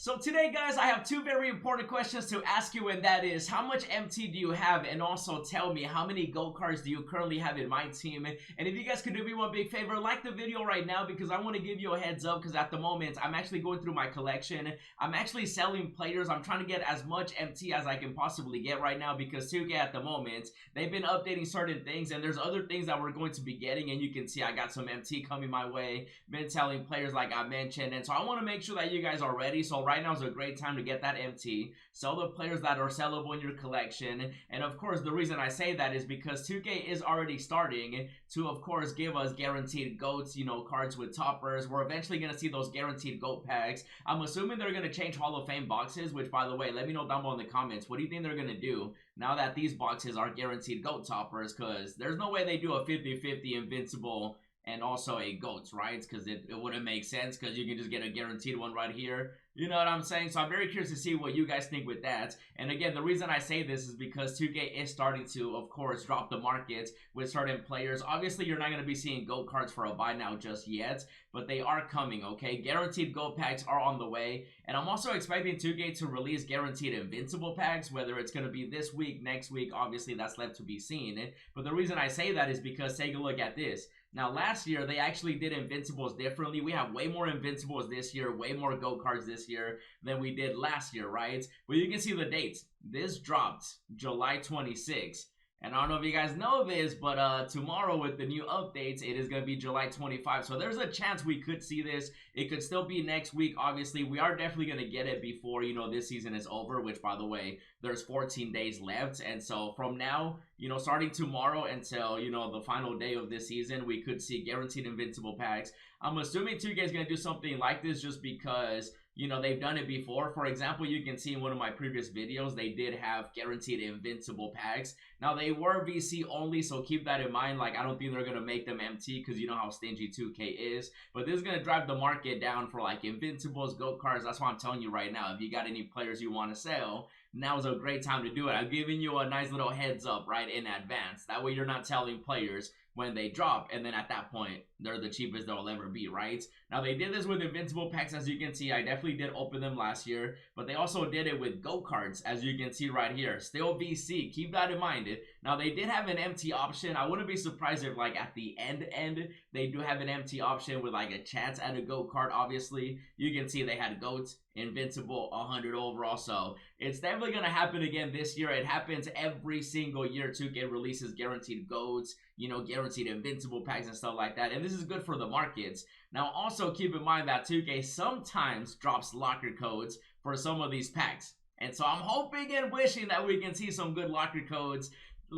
So today, guys, I have two very important questions to ask you, and that is, how much MT do you have? And also tell me, how many gold cards do you currently have in my team? And if you guys could do me one big favor, like the video right now, because I want to give you a heads up, because at the moment, I'm actually going through my collection. I'm actually selling players. I'm trying to get as much MT as I can possibly get right now, because 2K at the moment, they've been updating certain things, and there's other things that we're going to be getting, and you can see I got some MT coming my way. Been selling players like I mentioned, and so I want to make sure that you guys are ready. So right now is a great time to get that MT, sell the players that are sellable in your collection. And of course, the reason I say that is because 2K is already starting to, of course, give us guaranteed GOATs, you know, cards with toppers. We're eventually going to see those guaranteed GOAT packs. I'm assuming they're going to change Hall of Fame boxes, which, by the way, let me know down below in the comments. What do you think they're going to do now that these boxes are guaranteed GOAT toppers? Because there's no way they do a 50-50 Invincible and also a GOATs, right? Because it wouldn't make sense, because you can just get a guaranteed one right here. You know what I'm saying? So I'm very curious to see what you guys think with that. And again, the reason I say this is because 2K is starting to, of course, drop the market with certain players. Obviously, you're not going to be seeing GOAT cards for a buy now just yet, but they are coming, okay? Guaranteed GOAT packs are on the way. And I'm also expecting 2K to release guaranteed Invincible packs, whether it's going to be this week, next week. Obviously, that's left to be seen. But the reason I say that is because take a look at this. Now, last year, they actually did Invincibles differently. We have way more Invincibles this year, way more GOAT cards this year than we did last year, right? But you can see the dates. This dropped July 26th. And I don't know if you guys know this, but tomorrow with the new updates, it is going to be July 25. So there's a chance we could see this. It could still be next week. Obviously, we are definitely going to get it before, you know, this season is over, which, by the way, there's 14 days left. And so from now, you know, starting tomorrow until, you know, the final day of this season, we could see guaranteed Invincible packs. I'm assuming 2K is going to do something like this just because, you know, they've done it before. For example, you can see in one of my previous videos, they did have guaranteed Invincible packs. Now, they were VC only, so keep that in mind. Like, I don't think they're going to make them MT because you know how stingy 2K is. But this is going to drive the market down for, like, Invincibles, GOAT cards. That's why I'm telling you right now. If you got any players you want to sell, now is a great time to do it. I'm giving you a nice little heads up right in advance. That way you're not telling players when they drop, and then at that point, they're the cheapest they'll ever be, right? Now, they did this with Invincible packs, as you can see. I definitely did open them last year, but they also did it with GOAT cards, as you can see right here. Still VC. Keep that in mind. Now, they did have an MT option. I wouldn't be surprised if, like, at the end, they do have an MT option with, like, a chance at a GOAT card, obviously. You can see they had GOATs, Invincible, 100 overall, so it's definitely going to happen again this year. It happens every single year. 2K releases guaranteed GOATs, you know, guaranteed Invincible packs and stuff like that, and this is good for the markets. Now, also keep in mind that 2K sometimes drops locker codes for some of these packs, and so I'm hoping and wishing that we can see some good locker codes.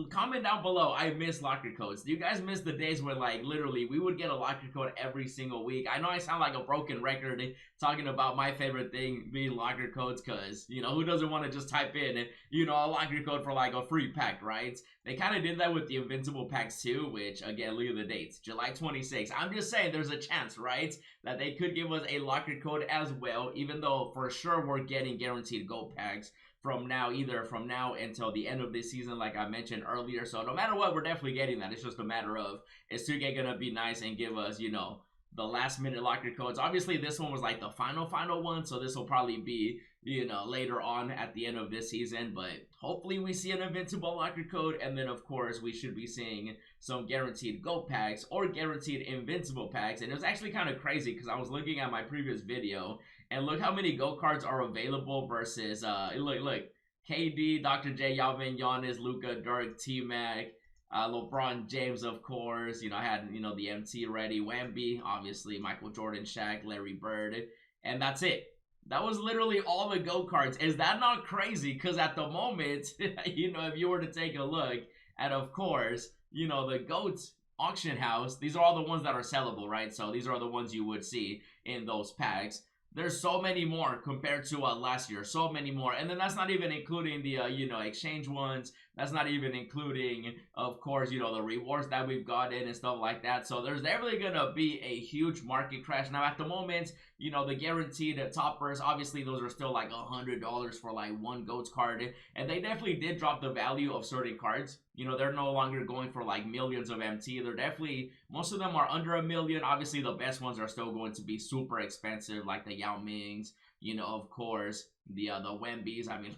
Comment down below, I miss locker codes. Do you guys miss the days where, like, literally we would get a locker code every single week? I know I sound like a broken record talking about my favorite thing being locker codes, because, you know, who doesn't want to just type in, you know, a locker code for, like, a free pack, right? They kind of did that with the Invincible packs too, which, again, look at the dates. July 26th. I'm just saying there's a chance, right, that they could give us a locker code as well, even though for sure we're getting guaranteed GOAT packs from now, either from now until the end of this season, like I mentioned earlier. So no matter what, we're definitely getting that. It's just a matter of, is 2K gonna be nice and give us, you know, the last minute locker codes? Obviously, this one was like the final one, so this will probably be, you know, later on at the end of this season. But hopefully we see an Invincible locker code, and then of course we should be seeing some guaranteed GOAT packs or guaranteed Invincible packs. And it was actually kind of crazy because I was looking at my previous video, and look how many GOAT cards are available versus, look, KD, Dr. J, Yalvin, Giannis, Luka, Dirk, T-Mac, LeBron James, of course. You know, I had, you know, the MT ready. Wemby, obviously, Michael Jordan, Shaq, Larry Bird, and that's it. That was literally all the GOAT cards. Is that not crazy? Because at the moment, you know, if you were to take a look at, of course, you know, the GOATs auction house, these are all the ones that are sellable, right? So these are the ones you would see in those packs. There's so many more compared to last year, so many more. And then that's not even including the, you know, exchange ones. That's not even including, of course, you know, the rewards that we've gotten and stuff like that. So there's definitely going to be a huge market crash. Now, at the moment, you know, the guaranteed toppers, obviously, those are still like $100 for like one GOATs card. And they definitely did drop the value of certain cards. You know, they're no longer going for like millions of MT. They're definitely, most of them are under $1 million. Obviously, the best ones are still going to be super expensive, like the Yao Mings, you know, of course, the Wembies. I mean,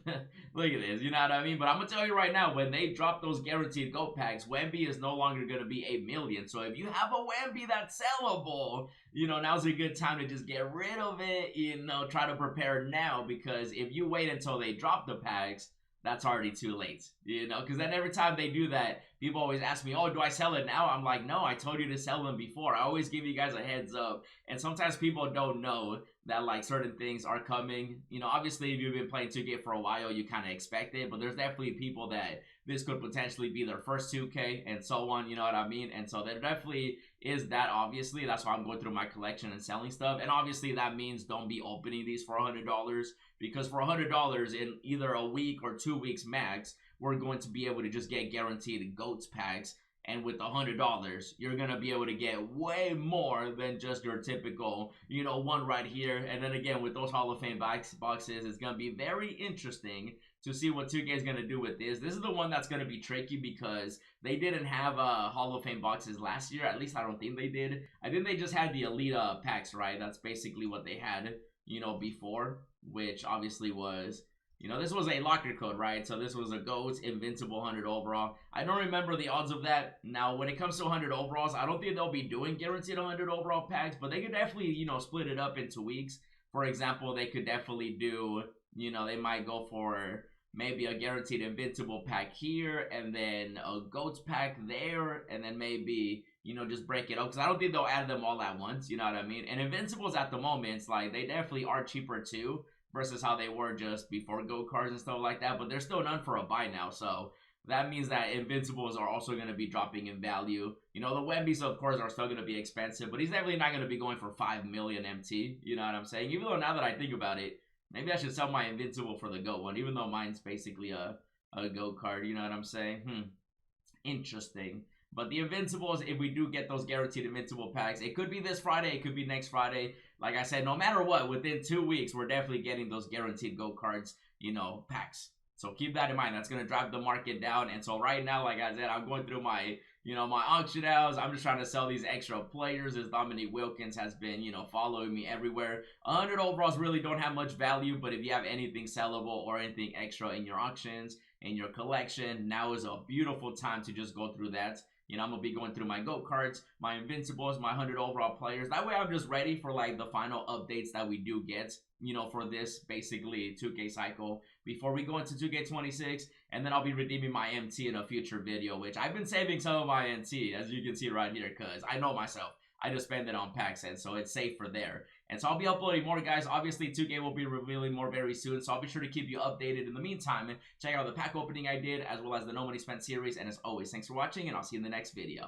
look at this, you know what I mean? But I'm gonna tell you right now, when they drop those guaranteed gold packs, Wemby is no longer gonna be 8 million. So if you have a Wemby that's sellable, you know, now's a good time to just get rid of it. You know, try to prepare now, because if you wait until they drop the packs, that's already too late, you know, because then every time they do that, people always ask me, oh, do I sell it now? I'm like, no, I told you to sell them before. I always give you guys a heads up, and sometimes people don't know that, like, certain things are coming. You know, obviously, if you've been playing 2K for a while, you kind of expect it, but there's definitely people that this could potentially be their first 2K and so on, you know what I mean? And so there definitely is that, obviously. That's why I'm going through my collection and selling stuff, and obviously that means don't be opening these for $100, because for $100 in either a week or 2 weeks max, we're going to be able to just get guaranteed GOATS packs. And with $100, you're going to be able to get way more than just your typical, you know, one right here. And then again, with those Hall of Fame boxes, it's going to be very interesting to see what 2K is going to do with this. This is the one that's going to be tricky, because they didn't have Hall of Fame boxes last year. At least I don't think they did. I think they just had the Elite packs, right? That's basically what they had, you know, before, which obviously was... You know, this was a locker code, right? So this was a GOATS Invincible 100 overall. I don't remember the odds of that. Now, when it comes to 100 overalls, I don't think they'll be doing guaranteed 100 overall packs, but they could definitely, you know, split it up into weeks. For example, they could definitely do, you know, they might go for maybe a guaranteed Invincible pack here, and then a GOATS pack there, and then maybe, you know, just break it up, because I don't think they'll add them all at once, you know what I mean? And Invincibles at the moment, like, they definitely are cheaper too, versus how they were just before gold cards and stuff like that, but there's still none for a buy now, so that means that Invincibles are also going to be dropping in value. You know, the Wembies, of course, are still going to be expensive, but he's definitely not going to be going for 5 million MT, you know what I'm saying? Even though now that I think about it, maybe I should sell my Invincible for the GOAT one, even though mine's basically a GOAT card, you know what I'm saying? Interesting. But the Invincibles, if we do get those guaranteed Invincible packs, it could be this Friday, it could be next Friday. Like I said, no matter what, within 2 weeks, we're definitely getting those guaranteed GOAT cards, you know, packs. So keep that in mind. That's going to drive the market down. And so right now, like I said, I'm going through my, you know, my auction house. I'm just trying to sell these extra players, as Dominique Wilkins has been, you know, following me everywhere. 100 overalls really don't have much value, but if you have anything sellable or anything extra in your auctions, in your collection, now is a beautiful time to just go through that. You know, I'm going to be going through my GOAT cards, my Invincibles, my 100 overall players. That way I'm just ready for, like, the final updates that we do get, you know, for this, basically, 2K cycle before we go into 2K26. And then I'll be redeeming my MT in a future video, which I've been saving some of my MT, as you can see right here, because I know myself. I just spend it on packs, and so it's safer there. And so I'll be uploading more, guys. Obviously, 2K will be revealing more very soon, so I'll be sure to keep you updated. In the meantime, check out the pack opening I did, as well as the No Money Spent series. And as always, thanks for watching, and I'll see you in the next video.